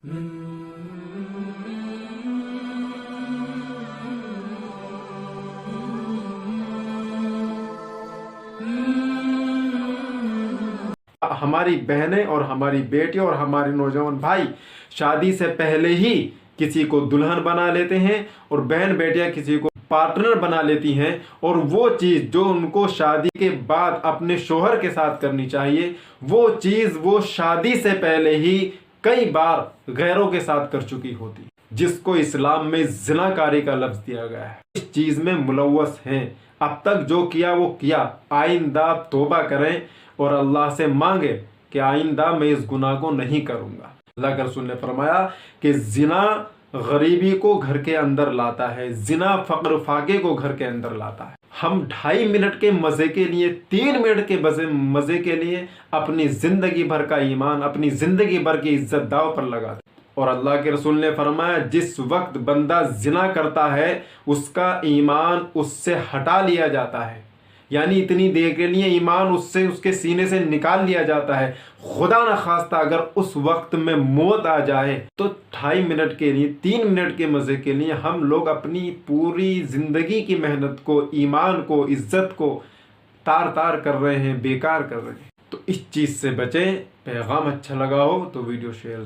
ہماری بہنیں اور ہماری بیٹیاں اور ہمارے نوجوان بھائی شادی سے پہلے ہی کسی کو دلہن بنا لیتے ہیں، اور بہن بیٹیاں کسی کو پارٹنر بنا لیتی ہیں، اور وہ چیز جو ان کو شادی کے بعد اپنے شوہر کے ساتھ کرنی چاہیے، وہ چیز وہ شادی سے پہلے ہی کئی بار غیروں کے ساتھ کر چکی ہوتی، جس کو اسلام میں زناکاری کا لفظ دیا گیا ہے۔ اس چیز میں ملوث ہیں، اب تک جو کیا وہ کیا، آئندہ توبہ کریں اور اللہ سے مانگے کہ آئندہ میں اس گناہ کو نہیں کروں گا۔ اللہ کے رسول نے فرمایا کہ زنا غریبی کو گھر کے اندر لاتا ہے، زنا فقر فاقے کو گھر کے اندر لاتا ہے۔ ہم 2.5 منٹ کے مزے کے لیے، 3 منٹ کے مزے کے لیے اپنی زندگی بھر کا ایمان، اپنی زندگی بھر کی عزت داؤ پر لگاتے ہیں۔ اور اللہ کے رسول نے فرمایا جس وقت بندہ زنا کرتا ہے اس کا ایمان اس سے ہٹا لیا جاتا ہے، یعنی اتنی دیر کے لیے ایمان اس کے سینے سے نکال لیا جاتا ہے۔ خدا نخواستہ اگر اس وقت میں موت آ جائے تو 2.5 منٹ کے لیے، 3 منٹ کے مزے کے لیے ہم لوگ اپنی پوری زندگی کی محنت کو، ایمان کو، عزت کو تار تار کر رہے ہیں، بیکار کر رہے ہیں۔ تو اس چیز سے بچیں۔ پیغام اچھا لگا ہو تو ویڈیو شیئر